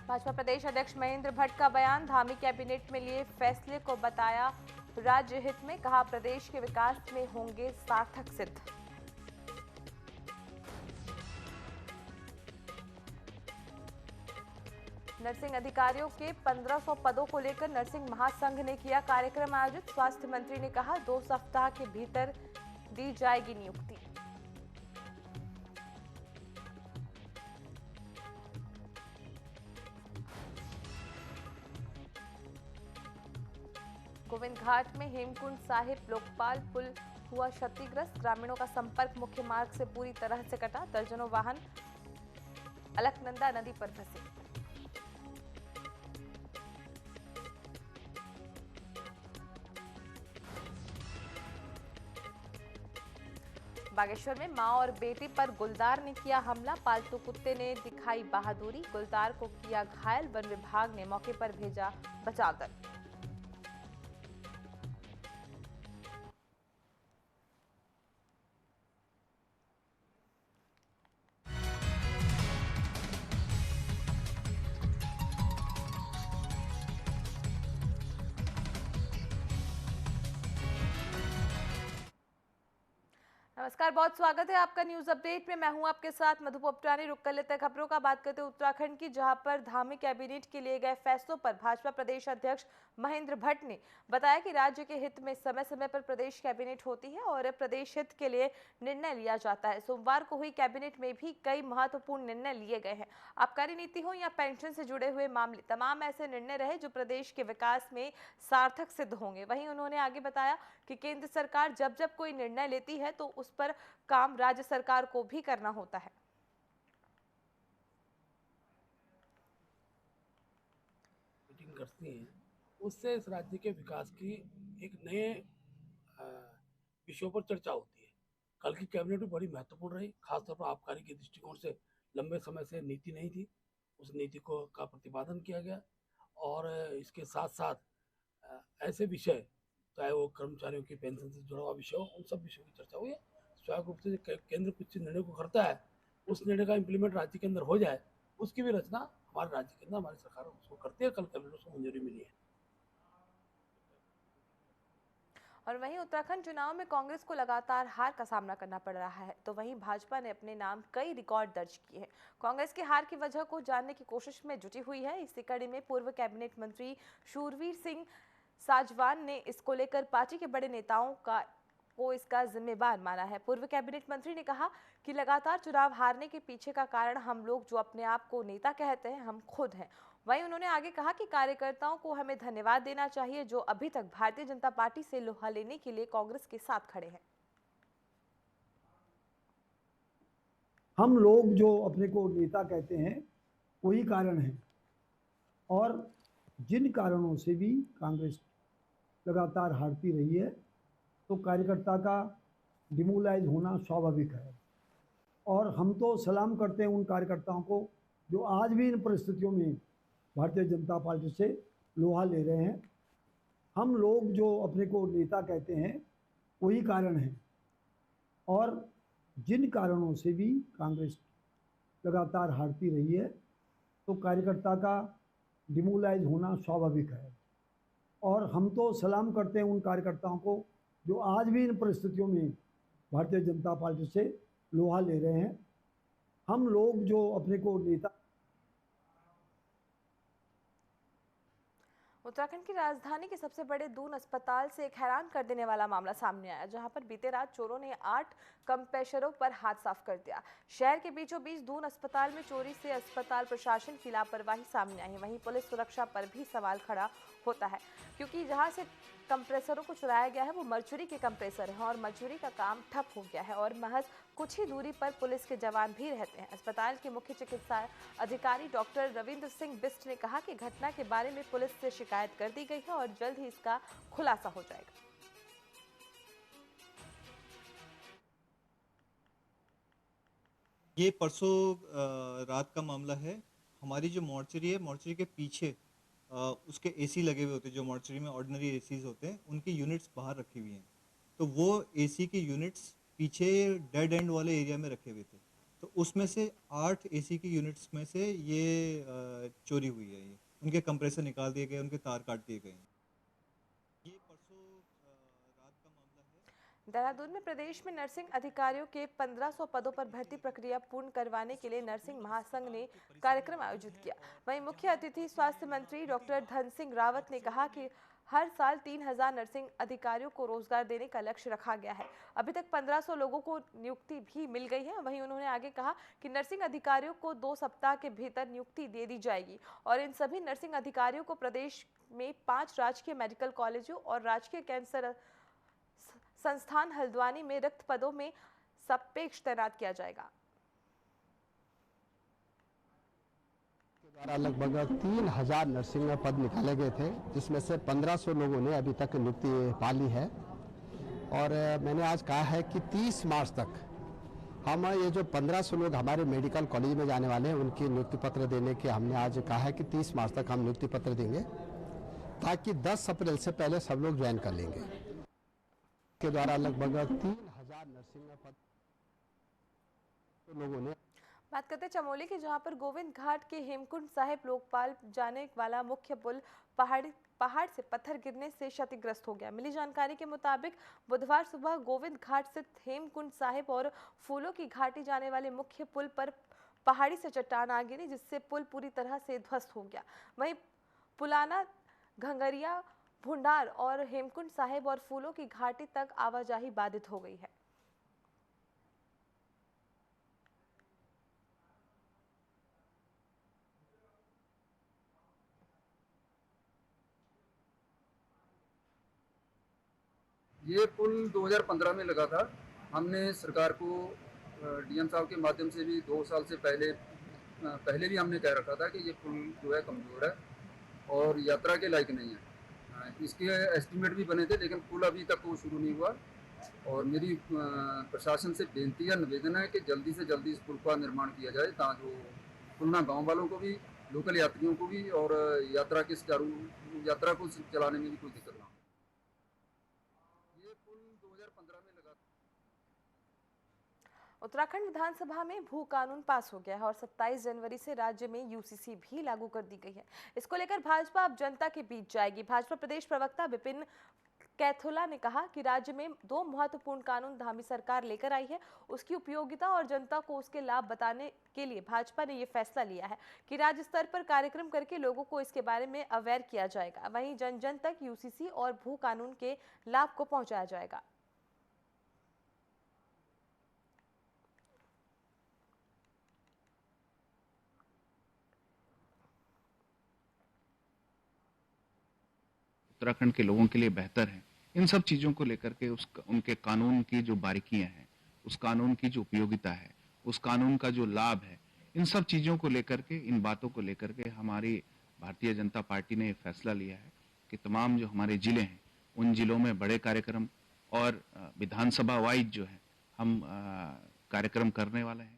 भाजपा प्रदेश अध्यक्ष महेंद्र भट्ट का बयान, धामी कैबिनेट में लिए फैसले को बताया राज्य हित में, कहा प्रदेश के विकास में होंगे सार्थक सिद्ध। नर्सिंग अधिकारियों के 1500 पदों को लेकर नर्सिंग महासंघ ने किया कार्यक्रम आयोजित, स्वास्थ्य मंत्री ने कहा 2 सप्ताह के भीतर दी जाएगी नियुक्ति। गोविंद घाट में हेमकुंड साहिब लोकपाल पुल हुआ क्षतिग्रस्त, ग्रामीणों का संपर्क मुख्य मार्ग से पूरी तरह से कटा, दर्जनों वाहन अलकनंदा नदी पर फंसे। बागेश्वर में मां और बेटी पर गुलदार ने किया हमला, पालतू कुत्ते ने दिखाई बहादुरी, गुलदार को किया घायल, वन विभाग ने मौके पर भेजा बचाव दल। नमस्कार, बहुत स्वागत है आपका न्यूज अपडेट में। मैं हूं आपके साथ मधु पोपटानी। रुक कर लेते हैं खबरों का, बात करते हैं उत्तराखंड की, जहां पर धामी कैबिनेट के लिए गए फैसलों पर भाजपा प्रदेश अध्यक्ष महेंद्र भट्ट ने बताया कि राज्य के हित में समय समय पर प्रदेश कैबिनेट होती है और प्रदेश हित के लिए निर्णय लिया जाता है। सोमवार को हुई कैबिनेट में भी कई महत्वपूर्ण निर्णय लिए गए हैं। आबकारी नीति हो या पेंशन से जुड़े हुए मामले, तमाम ऐसे निर्णय रहे जो प्रदेश के विकास में सार्थक सिद्ध होंगे। वहीं उन्होंने आगे बताया कि केंद्र सरकार जब जब कोई निर्णय लेती है तो उस पर काम राज्य सरकार को भी करना होता है। मीटिंग करती हैं, उससे इस राज्य के विकास की एक नए विषयों पर चर्चा होती है। कल की कैबिनेट भी बड़ी महत्वपूर्ण रही, खासतौर पर आबकारी के दृष्टिकोण से लंबे समय से नीति नहीं थी, उस नीति को का प्रतिपादन किया गया। और इसके साथ साथ ऐसे विषय, चाहे वो कर्मचारियों की पेंशन से जुड़ा हुआ विषय हो, उन सब विषयों की चर्चा हुई है। स्वाभाविक रूप से केंद्र कुछ निर्णय को करता है, उस निर्णय का इम्प्लीमेंट राज्य के अंदर हो जाए, उसकी भी रचना हमारे राज्य के अंदर हमारी सरकार उसको करती है। कल कैबिनेट उसको मंजूरी मिली है। और वहीं उत्तराखंड चुनाव में कांग्रेस को लगातार हार का सामना करना पड़ रहा है, तो वहीं भाजपा ने अपने नाम कई रिकॉर्ड दर्ज किए हैं। कांग्रेस की हार की वजह को जानने की कोशिश में जुटी हुई है। इसी कड़ी में पूर्व कैबिनेट मंत्री शूरवीर सिंह साजवान ने इसको लेकर पार्टी के बड़े नेताओं को इसका जिम्मेदार माना है। पूर्व कैबिनेट मंत्री ने कहा कि लगातार चुनाव हारने के पीछे का कारण हम लोग जो अपने आप को नेता कहते हैं, हम खुद हैं। वहीं उन्होंने आगे कहा कि कार्यकर्ताओं को हमें धन्यवाद देना चाहिए जो अभी तक भारतीय जनता पार्टी से लोहा लेने के लिए कांग्रेस के साथ खड़े हैं। हम लोग जो अपने को नेता कहते हैं वही कारण है, और जिन कारणों से भी कांग्रेस लगातार हारती रही है तो कार्यकर्ता का डिमोलाइज होना स्वाभाविक है। और हम तो सलाम करते हैं उन कार्यकर्ताओं को जो आज भी इन परिस्थितियों में भारतीय जनता पार्टी से लोहा ले रहे हैं। हम लोग जो अपने को नेता कहते हैं वही कारण है, और जिन कारणों से भी कांग्रेस लगातार हारती रही है तो कार्यकर्ता का डिमोलाइज होना स्वाभाविक है। और हम तो सलाम करते हैं उन कार्यकर्ताओं को जो आज भी इन परिस्थितियों में भारतीय जनता पार्टी से लोहा ले रहे हैं। हम लोग जो अपने को नेता उत्तराखंड की राजधानी के सबसे बड़े दून अस्पताल से एक हैरान कर देने वाला मामला सामने आया, जहां पर बीते रात चोरों ने 8 कंप्रेशरों पर हाथ साफ कर दिया। शहर के बीचों बीच दून अस्पताल में चोरी से अस्पताल प्रशासन की लापरवाही सामने आई। वहीं पुलिस सुरक्षा पर भी सवाल खड़ा होता है, क्योंकि जहां से कंप्रेसरों को चुराया गया है वो मर्चुरी के कंप्रेसर है और मर्चुरी का काम ठप हो गया है और महज कुछ ही दूरी पर पुलिस के जवान भी रहते हैं। अस्पताल के मुख्य चिकित्सा अधिकारी डॉक्टर रविंद्र सिंह बिस्ट ने कहा कि घटना के बारे में पुलिस से शिकायत कर दी गई है और जल्द ही इसका खुलासा हो जाएगा। ये परसों रात का मामला है। हमारी जो मॉर्चरी है, मॉर्चरी के पीछे उसके एसी लगे हुए होते हैं, जो मॉर्चरी में ऑर्डिनरी एसीज होते हैं, उनकी यूनिट्स बाहर रखी हुई हैं। तो वो एसी की यूनिट्स पीछे डेड एंड वाले एरिया में रखे हुए थे। तो तो उसमें से 8 एसी की यूनिट्स में से ये चोरी हुई है। ये उनके कंप्रेसर निकाल दिए गए, उनके तार काट दिए गए हैं। ये परसों रात का मामला है। देहरादून में प्रदेश में नर्सिंग अधिकारियों के 1500 पदों पर भर्ती प्रक्रिया पूर्ण करवाने के लिए नर्सिंग महासंघ ने कार्यक्रम आयोजित किया। वहीं मुख्य अतिथि स्वास्थ्य मंत्री डॉक्टर धन सिंह रावत ने कहा कि हर साल 3000 नर्सिंग अधिकारियों को रोजगार देने का लक्ष्य रखा गया है। अभी तक 1500 लोगों को नियुक्ति भी मिल गई है। वहीं उन्होंने आगे कहा कि नर्सिंग अधिकारियों को 2 सप्ताह के भीतर नियुक्ति दे दी जाएगी और इन सभी नर्सिंग अधिकारियों को प्रदेश में 5 राजकीय मेडिकल कॉलेजों और राजकीय कैंसर संस्थान हल्द्वानी में रिक्त पदों में सापेक्ष तैनात किया जाएगा। द्वारा लगभग 3000 नर्सिंग पद निकाले गए थे, जिसमें से 1500 लोगों ने अभी तक नियुक्ति पा ली है। और मैंने आज कहा है कि 30 मार्च तक हम ये जो 1500 लोग हमारे मेडिकल कॉलेज में जाने वाले हैं उनकी नियुक्ति पत्र देने के हमने आज कहा है कि 30 मार्च तक हम नियुक्ति पत्र देंगे, ताकि 10 अप्रैल से पहले सब लोग ज्वाइन कर लेंगे। के द्वारा लगभग 3000 नर्सिंग पद लोगों ने। बात करते चमोली की, जहां पर गोविंद घाट के हेमकुंड साहिब लोकपाल जाने वाला मुख्य पुल पहाड़ से पत्थर गिरने से क्षतिग्रस्त हो गया। मिली जानकारी के मुताबिक बुधवार सुबह गोविंद घाट से हेमकुंड साहिब और फूलों की घाटी जाने वाले मुख्य पुल पर पहाड़ी से चट्टान आ गिरी, जिससे पुल पूरी तरह से ध्वस्त हो गया। वहीं पुलाना, घंगरिया, भुंडार और हेमकुंड साहिब और फूलों की घाटी तक आवाजाही बाधित हो गई है। ये पुल 2015 में लगा था। हमने सरकार को डीएम साहब के माध्यम से भी 2 साल से पहले भी हमने कह रखा था कि ये पुल जो है कमज़ोर है और यात्रा के लायक नहीं है। इसके एस्टीमेट भी बने थे, लेकिन पुल अभी तक वो शुरू नहीं हुआ। और मेरी प्रशासन से बेनती है, निवेदन है कि जल्दी से जल्दी इस पुल का निर्माण किया जाए, ताकि पुलना गाँव वालों को भी, लोकल यात्रियों को भी और यात्रा को चलाने में भी कोई दिक्कत ना हो। उत्तराखंड विधानसभा में भू कानून पास हो गया है और 27 जनवरी से राज्य में यूसीसी भी लागू कर दी गई है। इसको लेकर भाजपा अब जनता के बीच जाएगी। भाजपा प्रदेश प्रवक्ता विपिन कैथोला ने कहा कि राज्य में 2 महत्वपूर्ण कानून धामी सरकार लेकर आई है, उसकी उपयोगिता और जनता को उसके लाभ बताने के लिए भाजपा ने ये फैसला लिया है कि राज्य स्तर पर कार्यक्रम करके लोगों को इसके बारे में अवेयर किया जाएगा। वहीं जन जन तक यूसीसी और भू कानून के लाभ को पहुंचाया जाएगा। उत्तराखंड के लोगों के लिए बेहतर है। इन सब चीज़ों को लेकर के उनके कानून की जो बारीकियां हैं, उस कानून की जो उपयोगिता है, उस कानून का जो लाभ है, इन सब चीज़ों को लेकर के, इन बातों को लेकर के हमारी भारतीय जनता पार्टी ने फैसला लिया है कि तमाम जो हमारे जिले हैं, उन जिलों में बड़े कार्यक्रम और विधानसभा वाइज जो है हम कार्यक्रम करने वाले हैं।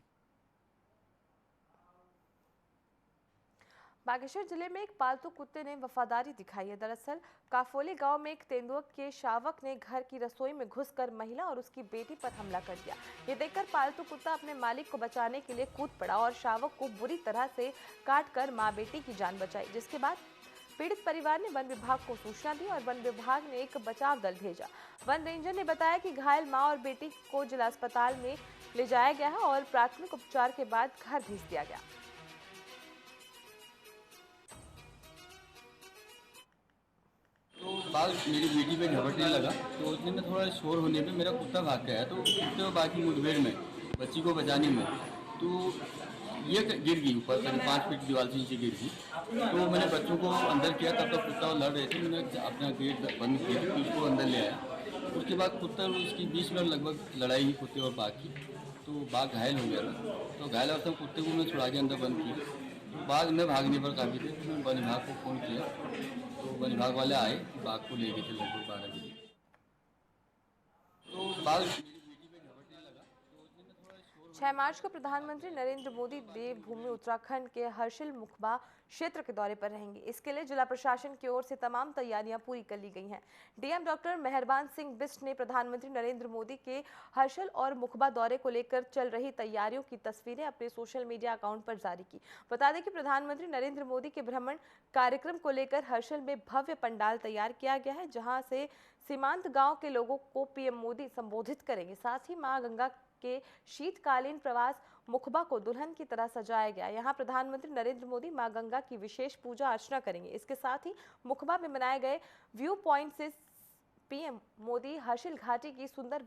बागेश्वर जिले में एक पालतू कुत्ते ने वफादारी दिखाई है। दरअसल काफोली गांव में एक तेंदुआ के शावक ने घर की रसोई में घुसकर महिला और उसकी बेटी पर हमला कर दिया। ये देखकर पालतू कुत्ता अपने मालिक को बचाने के लिए कूद पड़ा और शावक को बुरी तरह से काटकर मां बेटी की जान बचाई, जिसके बाद पीड़ित परिवार ने वन विभाग को सूचना दी और वन विभाग ने एक बचाव दल भेजा। वन रेंजर ने बताया कि घायल मां और बेटी को जिला अस्पताल में ले जाया गया है और प्राथमिक उपचार के बाद घर भेज दिया गया। तो बाल मेरी बेटी पे झपटने लगा, तो उतने में थोड़ा शोर होने पे मेरा कुत्ता भाग गया। तो कुत्ते और बाकी मुठभेड़ में बच्ची को बचाने में तो ये गिर गई ऊपर, करीब 5 फीट दीवार से नीचे गिर गई। तो मैंने बच्चों को अंदर किया, तब तक कुत्ता लड़ रहे थे। मैंने अपना गेट बंद किया, फिर उसको अंदर ले आया। उसके बाद कुत्ता और उसकी 20 मिनट लगभग लड़ाई हुई कुत्ते और बाघ की। तो बाघ घायल हो गया था। तो घायल अवस्था में कुत्ते को मैं छुड़ा के अंदर बंद किया। तो बाघ में भागने पर काफ़ी थे, तो मैं वन विभाग को फ़ोन किया। तो वन विभाग वाले आए, बाघ को ले गए थे लगभग 12 बजे। तो बाघ 6 मार्च को प्रधानमंत्री नरेंद्र मोदी देवभूमि उत्तराखंड के हर्षिल मुखबा क्षेत्र के दौरे पर रहेंगे। इसके लिए जिला प्रशासन की ओर से तमाम तैयारियां पूरी कर ली गई हैं। डीएम डॉक्टर मेहरबान सिंह बिष्ट ने प्रधानमंत्री नरेंद्र मोदी के हर्षिल और मुखबा दौरे को लेकर चल रही तैयारियों की तस्वीरें अपने सोशल मीडिया अकाउंट पर जारी की। बता दें कि प्रधानमंत्री नरेंद्र मोदी के भ्रमण कार्यक्रम को लेकर हर्षिल में भव्य पंडाल तैयार किया गया है, जहां से सीमांत गांव के लोगों को पीएम मोदी संबोधित करेंगे। साथ ही मां गंगा के शीतकालीन प्रवास मुखबा को दुल्हन की तरह सजाया गया। यहां प्रधानमंत्री नरेंद्र मोदी मां गंगा की विशेष पूजा अर्चना करेंगे। इसके साथ ही मुखबा में बनाए गए व्यू पॉइंट से पीएम मोदी हर्षिल घाटी की सुंदर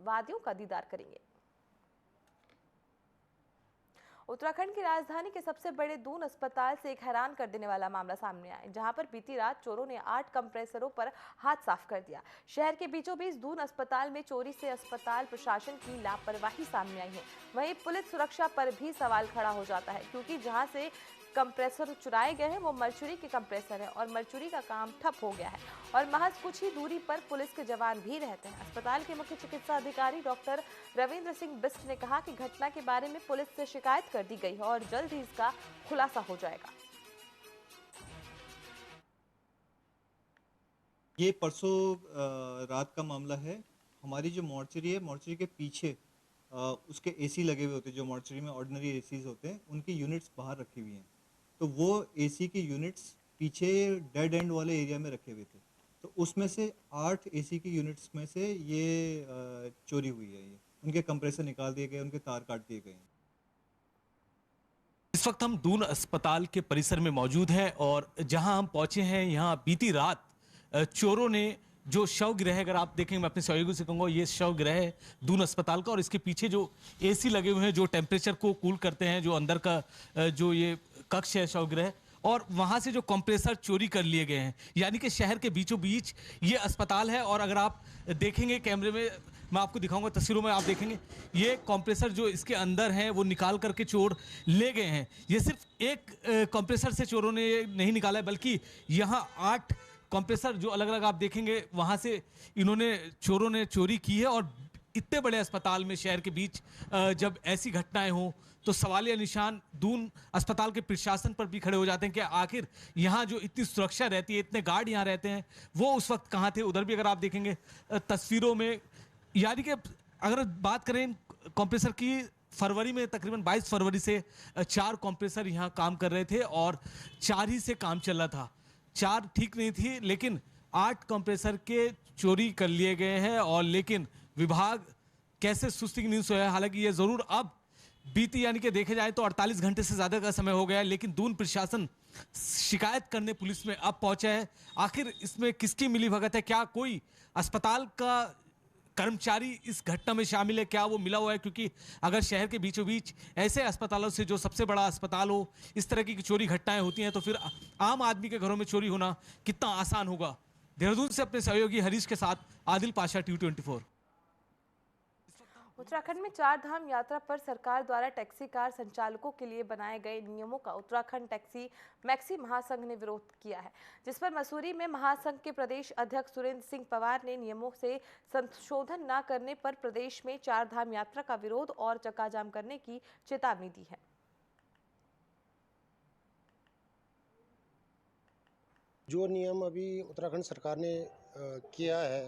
वादियों का दीदार करेंगे। उत्तराखंड की राजधानी के सबसे बड़े दून अस्पताल से एक हैरान कर देने वाला मामला सामने आया, जहां पर बीती रात चोरों ने 8 कंप्रेसरों पर हाथ साफ कर दिया। शहर के बीचों बीच दून अस्पताल में चोरी से अस्पताल प्रशासन की लापरवाही सामने आई है। वहीं पुलिस सुरक्षा पर भी सवाल खड़ा हो जाता है, क्योंकि जहां से कंप्रेसर चुराए गए हैं वो मर्चुरी के कंप्रेसर है और मर्चुरी का काम ठप हो गया है और महज कुछ ही दूरी पर पुलिस के जवान भी रहते हैं। अस्पताल के मुख्य चिकित्सा अधिकारी डॉक्टर रविंद्र सिंह बिष्ट ने कहा कि घटना के बारे में पुलिस से शिकायत कर दी गई है और जल्द ही इसका खुलासा हो जाएगा। ये परसों रात का मामला है। हमारी जो मॉर्चरी है, मॉर्चरी के पीछे उसके एसी लगे हुए होते हैं, जो मॉर्चरी में ऑर्डिनरी एसीज होते हैं, उनकी यूनिट्स बाहर रखी हुई हैं। तो वो एसी की यूनिट्स पीछे डेड एंड वाले एरिया में रखे हुए थे। तो उसमें से 8 एसी की यूनिट्स में से ये चोरी हुई है। ये उनके कंप्रेसर निकाल दिए गए, उनके तार काट दिए गए हैं। इस वक्त हम दून अस्पताल के परिसर में मौजूद हैं और जहां हम पहुंचे हैं, यहाँ बीती रात चोरों ने जो शव गृह, अगर आप देखेंगे, मैं अपने सहयोगियों से कहूँगा, ये शव गृह है दून अस्पताल का और इसके पीछे जो एसी लगे हुए हैं जो टेम्परेचर को कूल करते हैं, जो अंदर का जो ये कक्ष है शव गृह, और वहाँ से जो कंप्रेसर चोरी कर लिए गए हैं। यानी कि शहर के बीचों बीच ये अस्पताल है और अगर आप देखेंगे कैमरे में, मैं आपको दिखाऊंगा, तस्वीरों में आप देखेंगे, ये कंप्रेसर जो इसके अंदर हैं वो निकाल करके चोर ले गए हैं। ये सिर्फ एक कंप्रेसर से चोरों ने नहीं निकाला है, बल्कि यहाँ 8 कंप्रेसर जो अलग अलग आप देखेंगे वहाँ से चोरों ने चोरी की है। और इतने बड़े अस्पताल में शहर के बीच जब ऐसी घटनाएं हों तो सवालिया निशान दून अस्पताल के प्रशासन पर भी खड़े हो जाते हैं कि आखिर यहाँ जो इतनी सुरक्षा रहती है, इतने गार्ड यहाँ रहते हैं, वो उस वक्त कहाँ थे। उधर भी अगर आप देखेंगे तस्वीरों में, यानी कि अगर बात करें कंप्रेसर की, फरवरी में तकरीबन 22 फरवरी से 4 कंप्रेसर यहाँ काम कर रहे थे और 4 ही से काम चल रहा था। 4 ठीक नहीं थी, लेकिन 8 कंप्रेसर के चोरी कर लिए गए हैं। और लेकिन विभाग कैसे सुस्ती की नींद सोया है। हालांकि ये जरूर अब बीती, यानी कि देखे जाए तो 48 घंटे से ज्यादा का समय हो गया है, लेकिन दून प्रशासन शिकायत करने पुलिस में अब पहुंचा है। आखिर इसमें किसकी मिलीभगत है? क्या कोई अस्पताल का कर्मचारी इस घटना में शामिल है? क्या वो मिला हुआ है? क्योंकि अगर शहर के बीचों बीच ऐसे अस्पतालों से, जो सबसे बड़ा अस्पताल हो, इस तरह की चोरी घटनाएं होती हैं तो फिर आम आदमी के घरों में चोरी होना कितना आसान होगा। देहरादून से अपने सहयोगी हरीश के साथ आदिल पाशा, T24। उत्तराखंड में 4 धाम यात्रा पर सरकार द्वारा टैक्सी कार संचालकों के लिए बनाए गए नियमों का उत्तराखंड टैक्सी मैक्सी महासंघ ने विरोध किया है, जिस पर मसूरी में महासंघ के प्रदेश अध्यक्ष सुरेंद्र सिंह पवार ने नियमों से संशोधन न करने पर प्रदेश में 4 धाम यात्रा का विरोध और चक्काजाम करने की चेतावनी दी है। जो नियम अभी उत्तराखंड सरकार ने किया है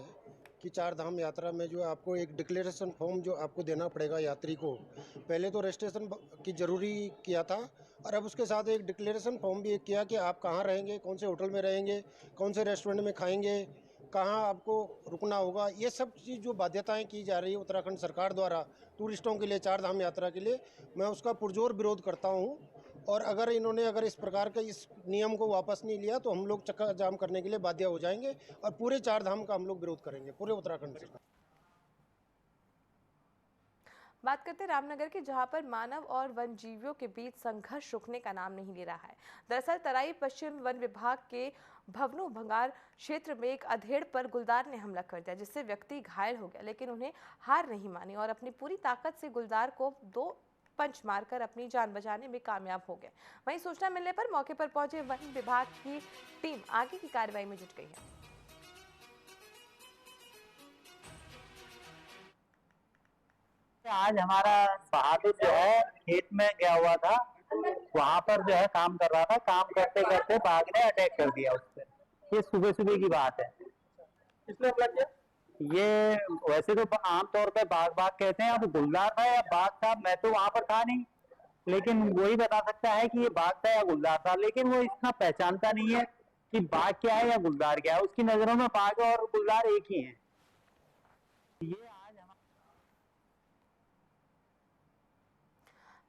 कि 4 धाम यात्रा में जो आपको एक डिक्लेरेशन फॉर्म जो आपको देना पड़ेगा यात्री को, पहले तो रजिस्ट्रेशन की ज़रूरी किया था और अब उसके साथ एक डिक्लेरेशन फॉर्म भी किया कि आप कहाँ रहेंगे, कौन से होटल में रहेंगे, कौन से रेस्टोरेंट में खाएंगे, कहाँ आपको रुकना होगा। ये सब चीज़ जो बाध्यताएं की जा रही है उत्तराखंड सरकार द्वारा टूरिस्टों के लिए 4 धाम यात्रा के लिए, मैं उसका पुरजोर विरोध करता हूँ। और अगर इस प्रकार का इस नियम को वापस नहीं लिया तो हम लोग चक्का जाम करने के लिए बाध्य हो जाएंगे और पूरे 4 धाम का हम लोग विरोध करेंगे, पूरे उत्तराखंड से। बात करते हैं रामनगर की, जहां पर मानव और वन जीवियों के बीच संघर्ष रुकने का नाम नहीं ले रहा है। दरअसल तराई पश्चिम वन विभाग के भवनों भंगार क्षेत्र में एक अधेड़ पर गुलदार ने हमला कर दिया, जिससे व्यक्ति घायल हो गया, लेकिन उन्हें हार नहीं मानी और अपनी पूरी ताकत से गुलदार को 2 पंच मारकर अपनी जान बचाने में कामयाब हो गए। वहीं सूचना मिलने पर मौके पर पहुंचे वन विभाग की टीम आगे की कार्रवाई में जुट गई है। आज हमारा बहादुर जो है खेत में गया हुआ था, वहां पर जो है काम कर रहा था, काम करते करते बाघ ने अटैक कर दिया उस पर। ये सुबह सुबह की बात है। किसने हमला किया? ये वैसे तो आमतौर पे बाघ बाघ कहते हैं, अब गुलदार था या बाघ था मैं तो वहां पर था नहीं, लेकिन वही बता सकता है कि ये बाघ था या गुलदार था, लेकिन वो इसका पहचानता नहीं है कि बाघ क्या है या गुलदार क्या है। उसकी नजरों में बाघ और गुलदार एक ही है। ये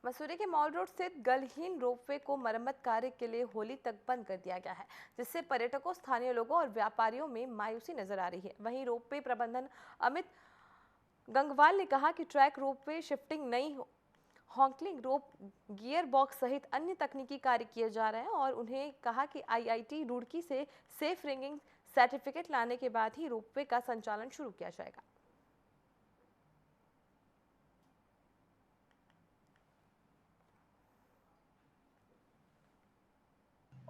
मसूरी के मॉल रोड स्थित गलहीन रोपवे को मरम्मत कार्य के लिए होली तक बंद कर दिया गया है, जिससे पर्यटकों, स्थानीय लोगों और व्यापारियों में मायूसी नजर आ रही है। वहीं रोपवे प्रबंधन अमित गंगवाल ने कहा कि ट्रैक रोपवे शिफ्टिंग नई हॉन्कलिंग रोप गियर बॉक्स सहित अन्य तकनीकी कार्य किए जा रहे हैं और उन्हें कहा कि आईआईटी रुड़की से सेफ रिंगिंग सर्टिफिकेट लाने के बाद ही रोपवे का संचालन शुरू किया जाएगा।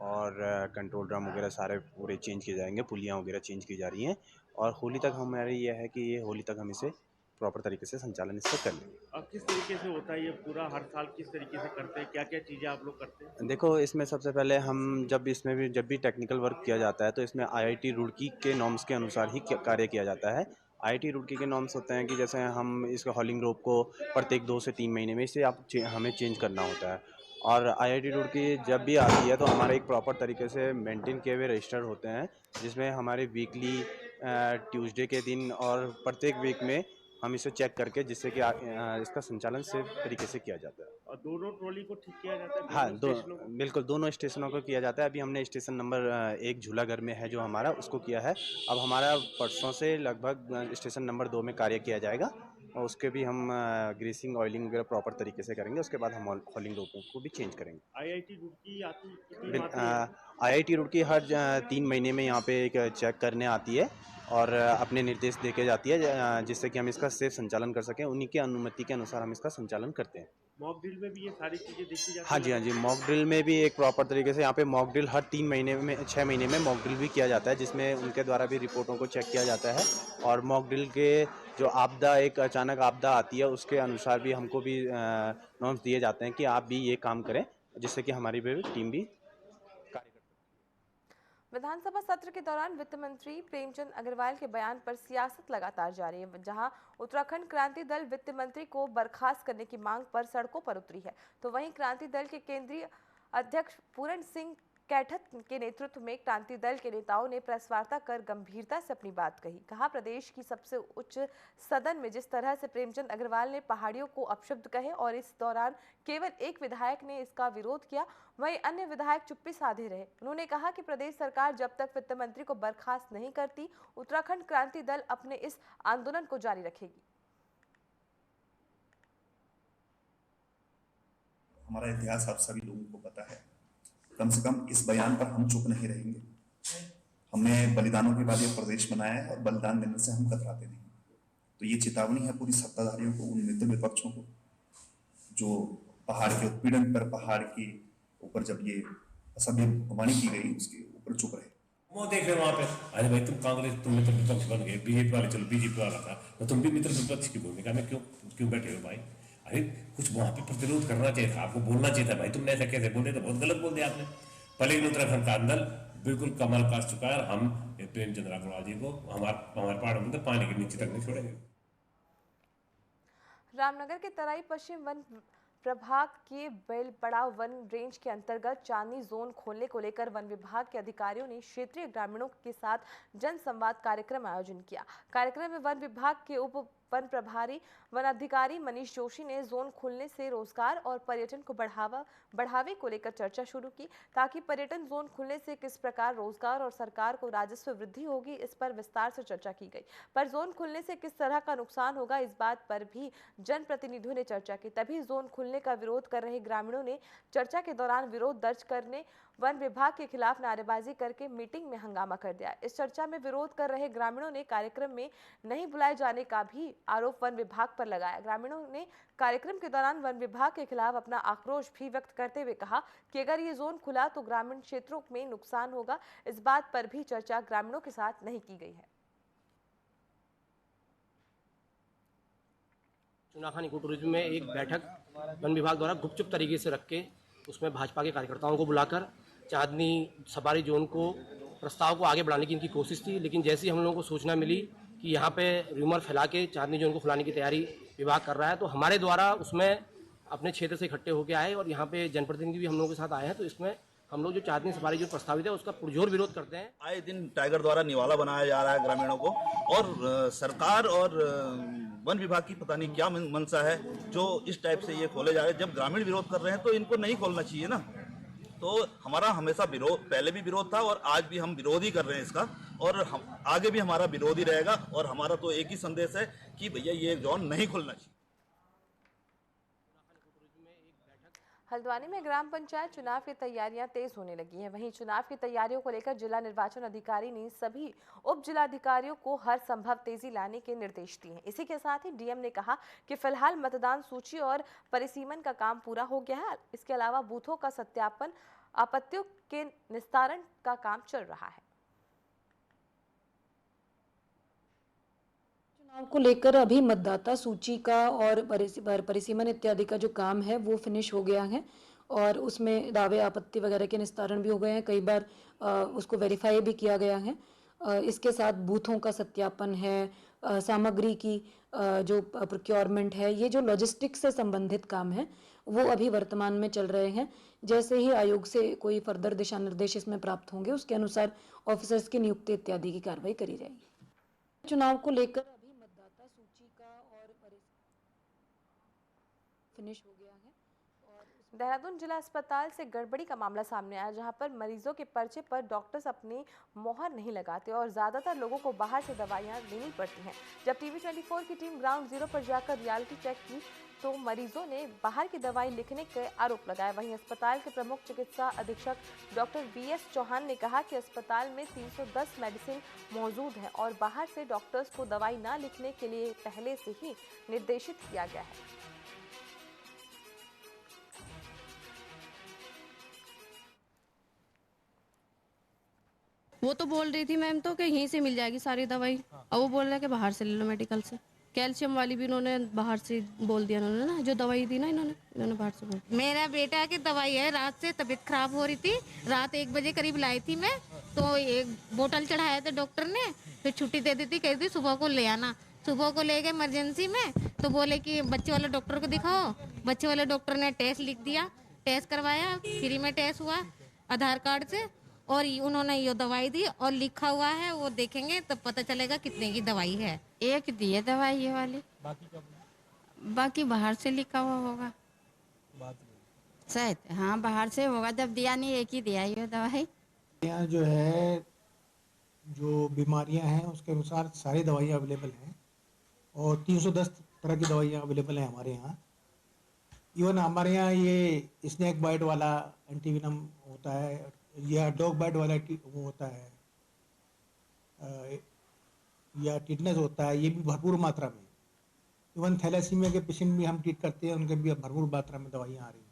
और कंट्रोल ड्रम वगैरह सारे पूरे चेंज किए जाएंगे, पुलियाँ वगैरह चेंज की जा रही हैं और होली तक हमारी ये है कि ये होली तक हम इसे प्रॉपर तरीके से संचालन इससे कर लेंगे। अब किस तरीके से होता है ये पूरा, हर साल किस तरीके से करते हैं, क्या क्या चीज़ें आप लोग करते हैं? देखो, इसमें सबसे पहले हम जब भी टेक्निकल वर्क किया जाता है तो इसमें आईआईटी रुड़की के नॉर्म्स के अनुसार ही कार्य किया जाता है। आईआईटी रुड़की के नॉर्म्स होते हैं कि जैसे हम इसका हॉलिंग रोप को प्रत्येक 2 से 3 महीने में इसे हमें चेंज करना होता है और आईआईटी रुड़की जब भी आती है तो हमारे एक प्रॉपर तरीके से मेंटेन किए हुए रजिस्टर होते हैं, जिसमें हमारे वीकली ट्यूसडे के दिन और प्रत्येक वीक में हम इसे चेक करके जिससे कि इसका संचालन सेफ तरीके से किया जाता है। और दोनों ट्रॉली को ठीक किया जाता है? हाँ, बिल्कुल दोनों स्टेशनों को किया जाता है। अभी हमने स्टेशन नंबर 1 झूलाघर में है जो हमारा, उसको किया है। अब हमारा परसों से लगभग स्टेशन नंबर 2 में कार्य किया जाएगा और उसके भी हम ग्रीसिंग ऑयलिंग वगैरह प्रॉपर तरीके से करेंगे। उसके बाद हम हॉलिंग रोपों को भी चेंज करेंगे। आईआईटी रुड़की आती है? आईआईटी रुड़की हर 3 महीने में यहाँ पे एक चेक करने आती है और अपने निर्देश देके जाती है जिससे कि हम इसका सेफ संचालन कर सकें। उन्हीं की अनुमति के अनुसार हम इसका संचालन करते हैं। मॉक ड्रिल में भी ये सारी चीज़ें देखी जाती हाँ जी, हाँ जी, मॉक ड्रिल में भी एक प्रॉपर तरीके से यहाँ पे मॉक ड्रिल हर 6 महीने में मॉक ड्रिल भी किया जाता है, जिसमें उनके द्वारा भी रिपोर्टों को चेक किया जाता है और मॉक ड्रिल के जो आपदा, एक अचानक आपदा आती है उसके अनुसार भी हमको भी नॉर्म्स दिए जाते हैं कि आप भी ये काम करें, जिससे कि हमारी टीम भी। विधानसभा सत्र के दौरान वित्त मंत्री प्रेमचंद अग्रवाल के बयान पर सियासत लगातार जारी है, जहां उत्तराखंड क्रांति दल वित्त मंत्री को बर्खास्त करने की मांग पर सड़कों पर उतरी है, तो वहीं क्रांति दल के केंद्रीय अध्यक्ष पूरण सिंह कैठत के नेतृत्व में क्रांति दल के नेताओं ने प्रेस वार्ता कर गंभीरता से अपनी बात कही। कहा, प्रदेश की सबसे उच्च सदन में जिस तरह से प्रेमचंद अग्रवाल ने पहाड़ियों को अपशब्द कहे और इस दौरान केवल एक विधायक ने इसका विरोध किया, वहीं अन्य विधायक चुप्पी साधे रहे। उन्होंने कहा कि प्रदेश सरकार जब तक वित्त मंत्री को बर्खास्त नहीं करती, उत्तराखंड क्रांति दल अपने इस आंदोलन को जारी रखेगी। हमारा इतिहास आप सभी लोगों को पता है, कम से कम इस बयान पर हम चुप नहीं रहेंगे। हमने बलिदानों के बाद ये प्रदेश बनाया है और बलिदान देने से हम कतराते नहीं। तो ये चेतावनी है पूरी सत्ताधारियों को, उन मित्र विपक्षों को जो पहाड़ के उत्पीड़न पर, पहाड़ के ऊपर जब ये असभ्य वाणी की गई उसके ऊपर चुप रहे। वो देख रहे वहां पे, अरे भाई तुम कांग्रेस, तुम मित्र विपक्ष बन गए, बीजेपी वाले चलो बीजेपी वाला था, तो तुम भी मित्र विपक्ष की भूमिका में क्यों बैठे हो भाई? अरे कुछ वहां पे प्रतिरोध करना चाहिए था, आपको बोलना चाहिए था भाई तुमने ऐसा कैसे बोले, तो बहुत गलत बोल दिया आपने। लेकिन उत्तराखंड का दल बिल्कुल कमाल कर चुका है और हम प्रेमचंद अग्रवाल जी को हमारे पहाड़ों में पानी के नीचे तक नहीं छोड़ेंगे। रामनगर के तराई पश्चिम वन प्रभाग के बेलपड़ाव वन रेंज के अंतर्गत चांदनी जोन खोलने को लेकर वन विभाग के अधिकारियों ने क्षेत्रीय ग्रामीणों के साथ जन संवाद कार्यक्रम आयोजन किया। कार्यक्रम में वन विभाग के उप वन प्रभारी वन अधिकारी मनीष जोशी ने जोन खुलने से रोजगार और पर्यटन को बढ़ावे को लेकर चर्चा शुरू की, ताकि पर्यटन जोन खुलने से किस प्रकार रोजगार और सरकार को राजस्व वृद्धि होगी, इस पर विस्तार से चर्चा की गई। पर जोन खुलने से किस तरह का नुकसान होगा, इस बात पर भी जनप्रतिनिधियों ने चर्चा की। तभी जोन खुलने का विरोध कर रहे ग्रामीणों ने चर्चा के दौरान विरोध दर्ज करने वन विभाग के खिलाफ नारेबाजी करके मीटिंग में हंगामा कर दिया। इस चर्चा में विरोध कर रहे ग्रामीणों ने कार्यक्रम में नहीं बुलाए जाने का भी आरोप वन विभाग पर लगाया। ग्रामीणों ने कार्यक्रम के दौरान वन विभाग के खिलाफ अपना आक्रोश भी व्यक्त करते हुए कहा कि अगर ये जोन खुला तो ग्रामीण क्षेत्रों में नुकसान होगा। इस बात पर भी चर्चा ग्रामीणों के साथ नहीं की गई है। चुनाखानी इको टूरिज्म में एक बैठक वन विभाग द्वारा गुपचुप तरीके से रख के उसमें भाजपा के कार्यकर्ताओं को बुलाकर चांदनी सफारी जोन को प्रस्ताव को आगे बढ़ाने की इनकी कोशिश थी, लेकिन जैसी हम लोगों को सूचना मिली कि यहाँ पे र्यूमर फैला के चांदनी जोन को खुलाने की तैयारी विभाग कर रहा है, तो हमारे द्वारा उसमें अपने क्षेत्र से इकट्ठे होकर आए और यहाँ पे जनप्रतिनिधि भी हम लोगों के साथ आए हैं। तो इसमें हम लोग जो चांदनी सफारी जो प्रस्तावित है उसका पुरजोर विरोध करते हैं। आए दिन टाइगर द्वारा निवाला बनाया जा रहा है ग्रामीणों को, और सरकार और वन विभाग की पता नहीं क्या मंशा है जो इस टाइप से ये खोले जा रहे हैं। जब ग्रामीण विरोध कर रहे हैं तो इनको नहीं खोलना चाहिए ना। तो हमारा हमेशा विरोध, पहले भी विरोध था और आज भी हम विरोध ही कर रहे हैं इसका, और हम आगे भी हमारा विरोध ही रहेगा। और हमारा तो एक ही संदेश है कि भैया ये जोन नहीं खोलना चाहिए। हल्द्वानी में ग्राम पंचायत चुनाव की तैयारियां तेज होने लगी हैं। वहीं चुनाव की तैयारियों को लेकर जिला निर्वाचन अधिकारी ने सभी उप जिलाधिकारियों को हर संभव तेजी लाने के निर्देश दिए हैं। इसी के साथ ही डीएम ने कहा कि फिलहाल मतदान सूची और परिसीमन का काम पूरा हो गया है। इसके अलावा बूथों का सत्यापन, आपत्तियों के निस्तारण का काम चल रहा है। चुनाव को लेकर अभी मतदाता सूची का और परिसीमन इत्यादि का जो काम है वो फिनिश हो गया है और उसमें दावे आपत्ति वगैरह के निस्तारण भी हो गए हैं। कई बार उसको वेरीफाई भी किया गया है। इसके साथ बूथों का सत्यापन है, सामग्री की जो प्रोक्योरमेंट है, ये जो लॉजिस्टिक्स से संबंधित काम है वो अभी वर्तमान में चल रहे हैं। जैसे ही आयोग से कोई फर्दर दिशा निर्देश इसमें प्राप्त होंगे उसके अनुसार ऑफिसर्स की नियुक्ति इत्यादि की कार्रवाई करी जाएगी। चुनाव को लेकर अभी मतदाता सूची का और फिनिश हो गया है। देहरादून जिला अस्पताल से गड़बड़ी का मामला सामने आया, जहां पर मरीजों के पर्चे पर डॉक्टर्स अपनी मोहर नहीं लगाते और ज्यादातर लोगों को बाहर से दवाइयां लेनी पड़ती हैं। जब टीवी 24 की टीम ग्राउंड जीरो पर जाकर रियलिटी चेक की तो मरीजों ने बाहर की दवाई लिखने के आरोप लगाए। वहीं अस्पताल के प्रमुख चिकित्सा अधीक्षक डॉक्टर BS चौहान ने कहा कि अस्पताल में 310 मेडिसिन मौजूद हैं और बाहर से डॉक्टर्स को दवाई न लिखने के लिए पहले से ही निर्देशित किया गया है। वो तो बोल रही थी मैम तो कि यहीं से मिल जाएगी सारी दवाई, और वो बोल रहा है कि बाहर से ले लो मेडिकल से। कैल्शियम वाली भी इन्होंने बाहर से बोल दिया, उन्होंने ना जो दवाई दी ना इन्होंने बाहर से बोल। मेरा बेटा की दवाई है, रात से तबीयत खराब हो रही थी, रात 1 बजे करीब लाई थी मैं, तो एक बोतल चढ़ाया था डॉक्टर ने, फिर छुट्टी दे दी थी, कह दी सुबह को ले आना। सुबह को ले गए इमरजेंसी में तो बोले कि बच्चे वाले डॉक्टर को दिखाओ। बच्चे वाले डॉक्टर ने टेस्ट लिख दिया, टेस्ट करवाया, फ्री में टेस्ट हुआ आधार कार्ड से, और उन्होंने ये दवाई दी और लिखा हुआ है, वो देखेंगे तब पता चलेगा कितने की दवाई है। एक दी है दवाई ये वाली, बाकी बाहर से लिखा हुआ होगा शायद। हाँ बाहर से होगा, जब दिया नहीं एक ही दिया ये दवाई। यहाँ जो है जो बीमारियां हैं उसके अनुसार सारी दवाइयाँ अवेलेबल हैं और 310 तरह की दवाइयाँ अवेलेबल हैं हमारे यहाँ। इवन हमारे यहाँ ये स्नैक बाइट वाला एंटीवेनम होता है या डॉग बाइट वाला वो होता है या टिटनेस होता है, ये भी भरपूर मात्रा में। इवन थैलेसीमिया के पेशेंट भी हम ट्रीट करते हैं, उनके भी भरपूर मात्रा में दवाइयाँ आ रही हैं।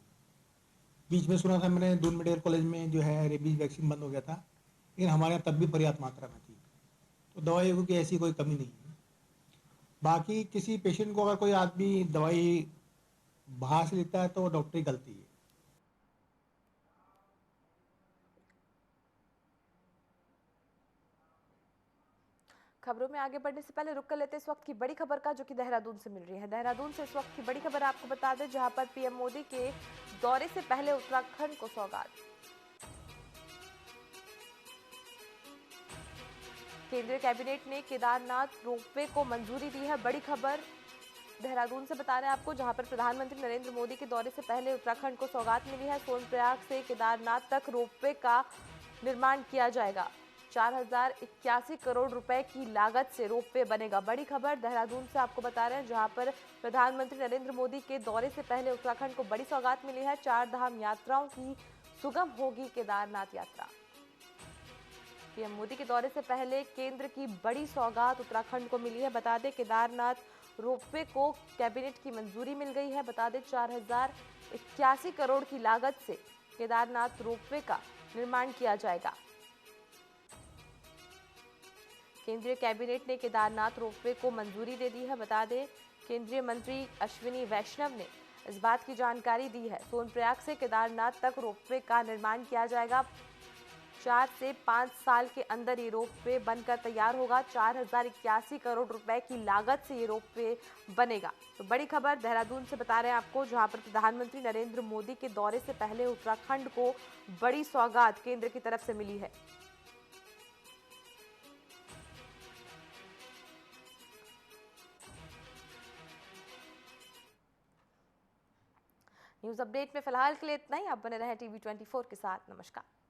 बीच में सुना था मैंने दून मेडिकल कॉलेज में जो है रेबीज वैक्सीन बंद हो गया था, लेकिन हमारे यहाँ तब भी पर्याप्त मात्रा में थी, तो दवाइयों की ऐसी कोई कमी नहीं है। बाकी किसी पेशेंट को अगर कोई आदमी दवाई बाहर से लेता है तो वो डॉक्टर की गलती है। खबरों में आगे बढ़ने से पहले रुक कर लेते इस वक्त की बड़ी खबर का, जो कि देहरादून से मिल रही है। देहरादून से इस वक्त की बड़ी खबर आपको बता दें, जहां पर पीएम मोदी के दौरे से पहले उत्तराखंड को सौगात। केंद्रीय कैबिनेट ने केदारनाथ रोपवे को मंजूरी दी है। बड़ी खबर देहरादून से बता रहे हैं आपको, जहां पर प्रधानमंत्री नरेंद्र मोदी के दौरे से पहले उत्तराखंड को सौगात मिली है। सोनप्रयाग से केदारनाथ तक रोपवे का निर्माण किया जाएगा। 4081 करोड़ रुपए की लागत से रोपवे बनेगा। बड़ी खबर देहरादून से आपको बता रहे हैं, जहां पर प्रधानमंत्री नरेंद्र मोदी के दौरे से पहले उत्तराखंड को बड़ी सौगात मिली है। 4 धाम यात्राओं की सुगम होगी केदारनाथ यात्रा। पीएम मोदी के दौरे से पहले केंद्र की बड़ी सौगात उत्तराखंड को मिली है। बता दें केदारनाथ रोपवे को कैबिनेट की मंजूरी मिल गई है। बता दें 4081 करोड़ की लागत से केदारनाथ रोपवे का निर्माण किया जाएगा। केंद्रीय कैबिनेट ने केदारनाथ रोपवे को मंजूरी दे दी है। बता दें, केंद्रीय मंत्री अश्विनी वैष्णव ने इस बात की जानकारी दी है। सोनप्रयाग से केदारनाथ तक रोपवे का निर्माण किया जाएगा। 4 से 5 साल के अंदर ये रोपवे बनकर तैयार होगा। 4081 करोड़ रुपए की लागत से ये रोपवे बनेगा। तो बड़ी खबर देहरादून से बता रहे हैं आपको, जहां पर प्रधानमंत्री नरेंद्र मोदी के दौरे से पहले उत्तराखंड को बड़ी सौगात केंद्र की तरफ से मिली है। न्यूज अपडेट में फिलहाल के लिए इतना ही। आप बने रहें TV24 के साथ। नमस्कार।